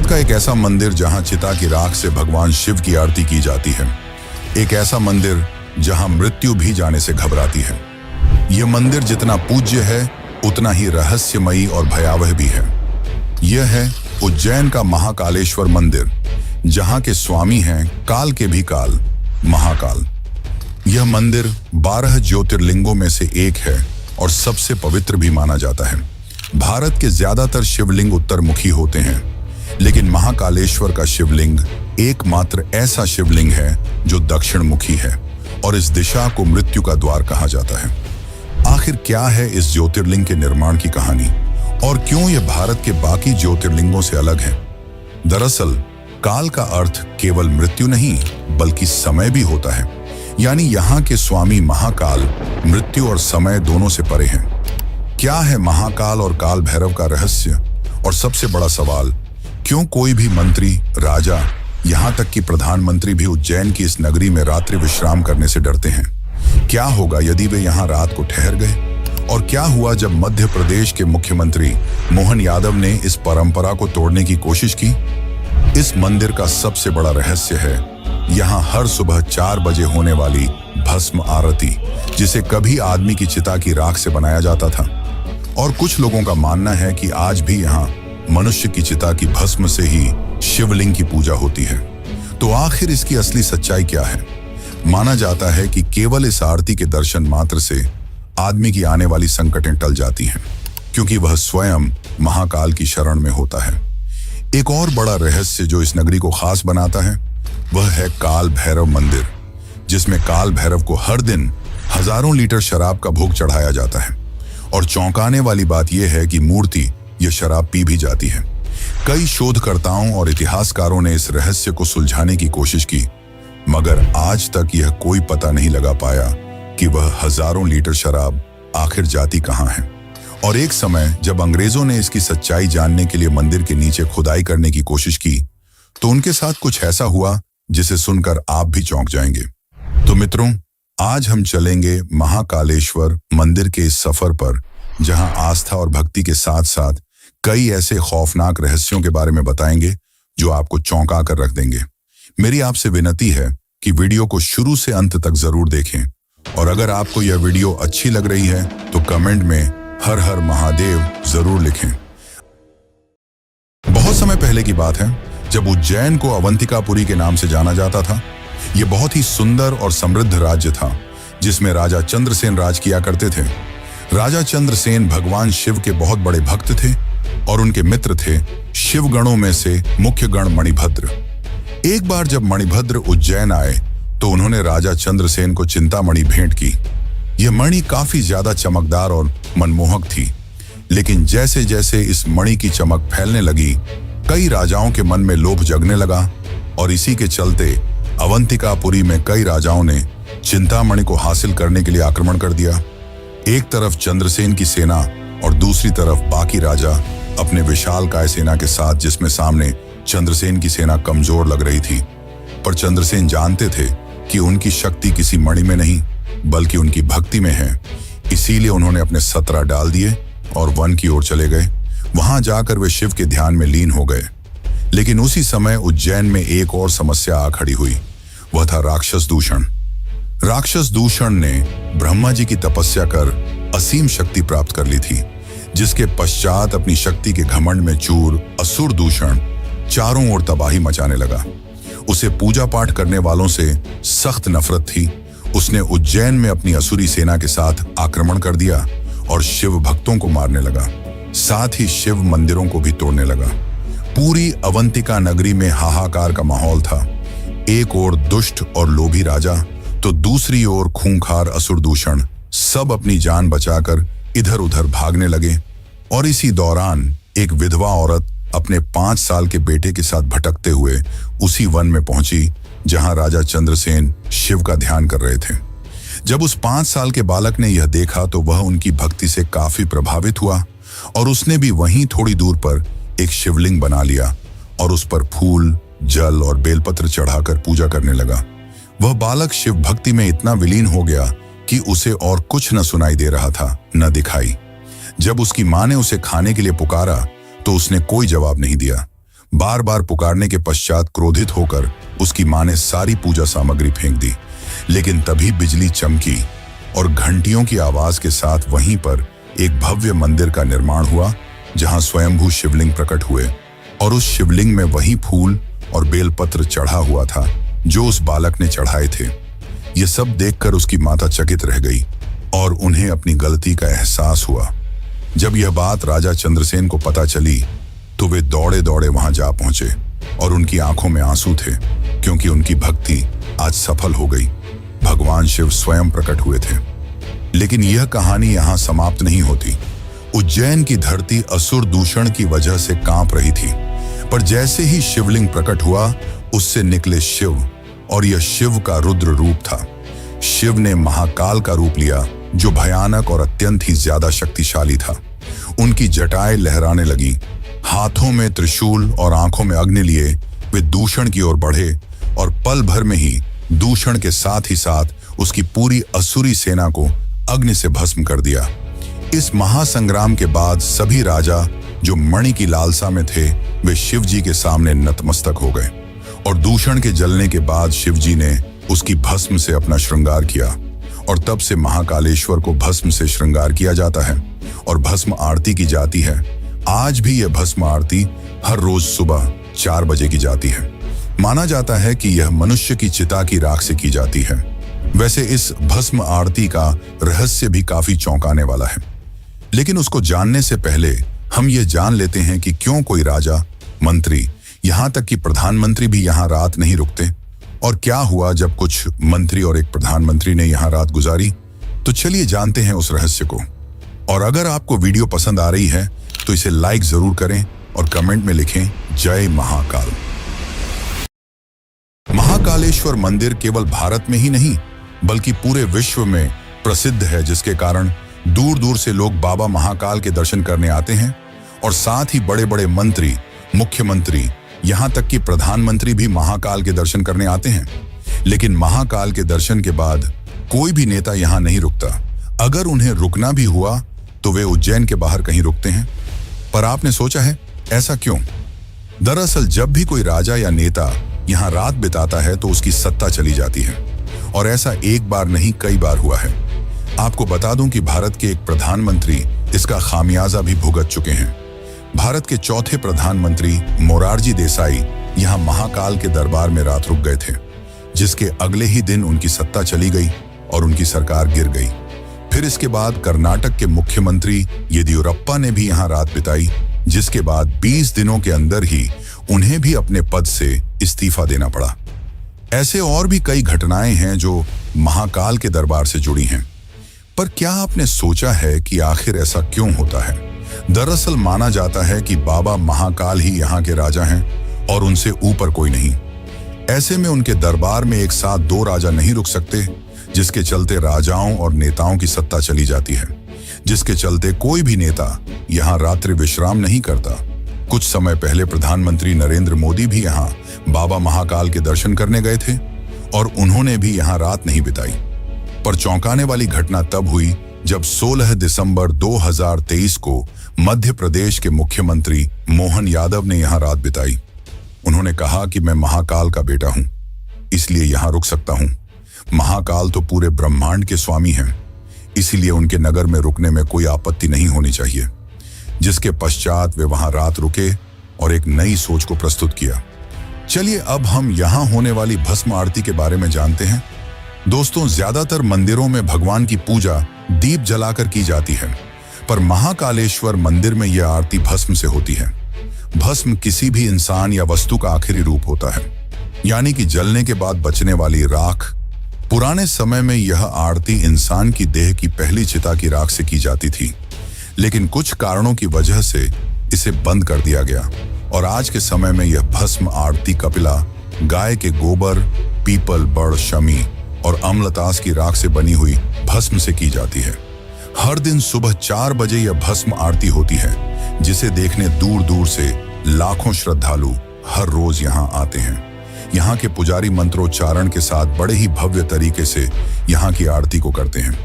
का एक ऐसा मंदिर जहां चिता की राख से भगवान शिव की आरती की जाती है। एक ऐसा मंदिर जहां मृत्यु भी जाने से घबराती है। यह मंदिर जितना पूज्य है उतना ही रहस्यमयी और भयावह भी है। यह है उज्जैन का महाकालेश्वर मंदिर, जहां के स्वामी हैं काल के भी काल, महाकाल। यह मंदिर 12 ज्योतिर्लिंगों में से एक है और सबसे पवित्र भी माना जाता है। भारत के ज्यादातर शिवलिंग उत्तरमुखी होते हैं, लेकिन महाकालेश्वर का शिवलिंग एकमात्र ऐसा शिवलिंग है जो दक्षिणमुखी है और इस दिशा को मृत्यु का द्वार कहा जाता है। आखिर क्या है इस ज्योतिर्लिंग के निर्माण की कहानी और क्यों यह भारत के बाकी ज्योतिर्लिंगों से अलग है? दरअसल काल का अर्थ केवल मृत्यु नहीं बल्कि समय भी होता है। यानी यहाँ के स्वामी महाकाल मृत्यु और समय दोनों से परे हैं। क्या है महाकाल और काल भैरव का रहस्य? और सबसे बड़ा सवाल, क्यों कोई भी मंत्री, राजा, यहाँ तक कि प्रधानमंत्री भी उज्जैन की इस नगरी में रात्रि विश्राम करने से डरते हैं? क्या होगा यदि वे यहाँ रात को ठहर गए? और क्या हुआ जब मध्य प्रदेश के मुख्यमंत्री मोहन यादव ने इस परंपरा को तोड़ने की कोशिश की? इस मंदिर का सबसे बड़ा रहस्य है यहाँ हर सुबह 4 बजे होने वाली भस्म आरती, जिसे कभी आदमी की चिता की राख से बनाया जाता था। और कुछ लोगों का मानना है कि आज भी यहाँ मनुष्य की चिता की भस्म से ही शिवलिंग की पूजा होती है। तो आखिर इसकी असली सच्चाई क्या है? माना जाता है कि केवल इस आरती के दर्शन मात्र से आदमी की आने वाली संकटें टल जाती हैं, क्योंकि वह स्वयं महाकाल की शरण में होता है। एक और बड़ा रहस्य जो इस नगरी को खास बनाता है वह है काल भैरव मंदिर, जिसमें काल भैरव को हर दिन हजारों लीटर शराब का भोग चढ़ाया जाता है। और चौंकाने वाली बात यह है कि मूर्ति यह शराब पी भी जाती है। कई शोधकर्ताओं और इतिहासकारों ने इस रहस्य को सुलझाने की कोशिश की, मगर आज तक यह कोई पता नहीं लगा पाया कि वह हजारों लीटर शराब आखिर जाती कहां है। और एक समय जब अंग्रेजों ने इसकी सच्चाई जानने के लिए मंदिर के नीचे खुदाई करने की कोशिश की, तो उनके साथ कुछ ऐसा हुआ जिसे सुनकर आप भी चौंक जाएंगे। तो मित्रों, आज हम चलेंगे महाकालेश्वर मंदिर के इस सफर पर, जहां आस्था और भक्ति के साथ साथ कई ऐसे खौफनाक रहस्यों के बारे में बताएंगे जो आपको चौंका कर रख देंगे। मेरी आपसे विनती है कि वीडियो को शुरू से अंत तक जरूर देखें, और अगर आपको यह वीडियो अच्छी लग रही है तो कमेंट में हर हर महादेव जरूर लिखें। बहुत समय पहले की बात है जब उज्जैन को अवंतिकापुरी के नाम से जाना जाता था। यह बहुत ही सुंदर और समृद्ध राज्य था, जिसमें राजा चंद्रसेन राज किया करते थे। राजा चंद्रसेन भगवान शिव के बहुत बड़े भक्त थे और उनके मित्र थे शिवगणों में से मुख्य गण मणिभद्र। एक बार जब मणिभद्र उज्जैन आए तो उन्होंने राजा चंद्रसेन को चिंतामणि भेंट की। यह मणि काफी ज्यादा चमकदार और मनमोहक थी, लेकिन जैसे जैसे इस मणि की चमक फैलने लगी, कई राजाओं के मन में लोभ जगने लगा और इसी के चलते अवंतिकापुरी में कई राजाओं ने चिंतामणि को हासिल करने के लिए आक्रमण कर दिया। एक तरफ चंद्रसेन की सेना और दूसरी तरफ बाकी राजा अपने विशालकाय सेना के साथ, जिसमें सामने चंद्रसेन की सेना कमजोर लग रही थी। पर चंद्रसेन जानते थे कि उनकी शक्ति किसी मणि में नहीं बल्कि उनकी भक्ति में है। इसीलिए उन्होंने अपने 17 डाल दिए और वन की ओर चले गए। वहां जाकर वे शिव के ध्यान में लीन हो गए। लेकिन उसी समय उज्जैन में एक और समस्या आ खड़ी हुई। वह था राक्षस दूषण। राक्षस दूषण ने ब्रह्मा जी की तपस्या कर असीम शक्ति प्राप्त कर ली थी, जिसके पश्चात अपनी शक्ति के घमंड में चूर असुर दूषण चारों ओर तबाही मचाने लगा। उसे पूजा पाठ करने वालों से सख्त नफरत थी। उसने उज्जैन में अपनी असुरी सेना के साथ आक्रमण कर दिया और शिव भक्तों को मारने लगा, साथ ही शिव मंदिरों को भी तोड़ने लगा। पूरी अवंतिका नगरी में हाहाकार का माहौल था। एक ओर दुष्ट और लोभी राजा तो दूसरी ओर खूंखार असुर दूषण सब अपनी जान बचाकर इधर उधर भागने लगे। और इसी दौरान एक विधवा औरत अपने 5 साल के बेटे के साथ भटकते हुए उसी वन में पहुंची जहां राजा चंद्रसेन शिव का ध्यान कर रहे थे। जब उस 5 साल के बालक ने यह देखा तो वह उनकी भक्ति से काफी प्रभावित हुआ और उसने भी वहीं थोड़ी दूर पर एक शिवलिंग बना लिया और उस पर फूल, जल और बेलपत्र चढ़ाकर पूजा करने लगा। वह बालक शिव भक्ति में इतना विलीन हो गया कि उसे और कुछ न सुनाई दे रहा था, न दिखाई। जब उसकी मां ने उसे खाने के लिए पुकारा तो उसने कोई जवाब नहीं दिया। बार बार पुकारने के पश्चात क्रोधित होकर उसकी मां ने सारी पूजा सामग्री फेंक दी। लेकिन तभी बिजली चमकी और घंटियों की आवाज के साथ वहीं पर एक भव्य मंदिर का निर्माण हुआ, जहां स्वयंभू शिवलिंग प्रकट हुए और उस शिवलिंग में वही फूल और बेलपत्र चढ़ा हुआ था जो उस बालक ने चढ़ाए थे। ये सब देखकर उसकी माता चकित रह गई और उन्हें अपनी गलती का एहसास हुआ। जब यह बात राजा चंद्रसेन को पता चली तो वे दौड़े दौड़े वहां जा पहुंचे और उनकी आंखों में आंसू थे, क्योंकि उनकी भक्ति आज सफल हो गई। भगवान शिव स्वयं प्रकट हुए थे। लेकिन यह कहानी यहां समाप्त नहीं होती। उज्जैन की धरती असुर दूषण की वजह से कांप रही थी, पर जैसे ही शिवलिंग प्रकट हुआ उससे निकले शिव, और यह शिव का रुद्र रूप था। शिव ने महाकाल का रूप लिया, जो भयानक और अत्यंत ही ज्यादा शक्तिशाली था। उनकी जटाएं लहराने लगी, हाथों में त्रिशूल और आंखों में अग्नि लिए वे दूषण की ओर बढ़े और पल भर में ही दूषण के साथ ही साथ उसकी पूरी असुरी सेना को अग्नि से भस्म कर दिया। इस महासंग्राम के बाद सभी राजा जो मणि की लालसा में थे वे शिव जी के सामने नतमस्तक हो गए, और दूषण के जलने के बाद शिव जी ने उसकी भस्म से अपना श्रृंगार किया, और तब से महाकालेश्वर को भस्म से श्रृंगार किया जाता है और भस्म आरती की जाती है। आज भी यह भस्म आरती हर रोज सुबह 4 बजे की जाती है। माना जाता है कि यह मनुष्य की चिता की राख से की जाती है। वैसे इस भस्म आरती का रहस्य भी काफी चौंकाने वाला है, लेकिन उसको जानने से पहले हम ये जान लेते हैं कि क्यों कोई राजा, मंत्री, यहाँ तक कि प्रधानमंत्री भी यहाँ रात नहीं रुकते, और क्या हुआ जब कुछ मंत्री और एक प्रधानमंत्री ने यहाँ रात गुजारी। तो चलिए जानते हैं उस रहस्य को। और अगर आपको वीडियो पसंद आ रही है तो इसे लाइक जरूर करें और कमेंट में लिखें जय महाकाल। महाकालेश्वर मंदिर केवल भारत में ही नहीं बल्कि पूरे विश्व में प्रसिद्ध है, जिसके कारण दूर दूर से लोग बाबा महाकाल के दर्शन करने आते हैं। और साथ ही बड़े बड़े मंत्री, मुख्यमंत्री, यहाँ तक कि प्रधानमंत्री भी महाकाल के दर्शन करने आते हैं। लेकिन महाकाल के दर्शन के बाद कोई भी नेता यहाँ नहीं रुकता। अगर उन्हें रुकना भी हुआ तो वे उज्जैन के बाहर कहीं रुकते हैं। पर आपने सोचा है ऐसा क्यों? दरअसल जब भी कोई राजा या नेता यहाँ रात बिताता है तो उसकी सत्ता चली जाती है, और ऐसा एक बार नहीं कई बार हुआ है। आपको बता दूं कि भारत के एक प्रधानमंत्री इसका खामियाजा भी भुगत चुके हैं। भारत के चौथे प्रधानमंत्री मोरारजी देसाई यहाँ महाकाल के दरबार में रात रुक गए थे, जिसके अगले ही दिन उनकी सत्ता चली गई और उनकी सरकार गिर गई। फिर इसके बाद कर्नाटक के मुख्यमंत्री येदियुरप्पा ने भी यहाँ रात बिताई, जिसके बाद 20 दिनों के अंदर ही उन्हें भी अपने पद से इस्तीफा देना पड़ा। ऐसे और भी कई घटनाएं हैं जो महाकाल के दरबार से जुड़ी हैं। पर क्या आपने सोचा है कि आखिर ऐसा क्यों होता है? दरअसल माना जाता है कि बाबा महाकाल ही यहाँ के राजा हैं और उनसे ऊपर कोई नहीं। ऐसे में उनके दरबार में एक साथ 2 राजा नहीं रुक सकते, जिसके चलते राजाओं और नेताओं की सत्ता चली जाती है, जिसके चलते कोई भी नेता यहाँ रात्रि विश्राम नहीं करता। कुछ समय पहले प्रधानमंत्री नरेंद्र मोदी भी यहाँ बाबा महाकाल के दर्शन करने गए थे और उन्होंने भी यहाँ रात नहीं बिताई। पर चौंकाने वाली घटना तब हुई जब 16 दिसंबर 2023 को मध्य प्रदेश के मुख्यमंत्री मोहन यादव ने यहाँ रात बिताई। उन्होंने कहा कि मैं महाकाल का बेटा हूं, इसलिए यहाँ रुक सकता हूं। महाकाल तो पूरे ब्रह्मांड के स्वामी हैं, इसीलिए उनके नगर में रुकने में कोई आपत्ति नहीं होनी चाहिए। जिसके पश्चात वे वहां रात रुके और एक नई सोच को प्रस्तुत किया। चलिए अब हम यहाँ होने वाली भस्म आरती के बारे में जानते हैं। दोस्तों, ज्यादातर मंदिरों में भगवान की पूजा दीप जलाकर की जाती है, पर महाकालेश्वर मंदिर में यह आरती भस्म से होती है। भस्म किसी भी इंसान या वस्तु का आखिरी रूप होता है, यानी कि जलने के बाद बचने वाली राख। पुराने समय में यह आरती इंसान की देह की पहली चिता की राख से की जाती थी, लेकिन कुछ कारणों की वजह से इसे बंद कर दिया गया और आज के समय में यह भस्म आरती कपिला, गाय के गोबर, पीपल, बड़, शमी और अम्लतास की राख से बनी हुई भस्म से की जाती है। हर दिन सुबह 4 बजे यह भस्म आरती होती है, जिसे देखने दूर दूर से लाखों श्रद्धालु हर रोज यहाँ आते हैं। यहाँ के पुजारी मंत्रोच्चारण के साथ बड़े ही भव्य तरीके से यहाँ की आरती को करते हैं।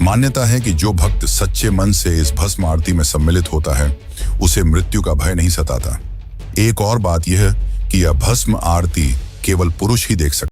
मान्यता है कि जो भक्त सच्चे मन से इस भस्म आरती में सम्मिलित होता है उसे मृत्यु का भय नहीं सताता। एक और बात यह कि यह भस्म आरती केवल पुरुष ही देख सकते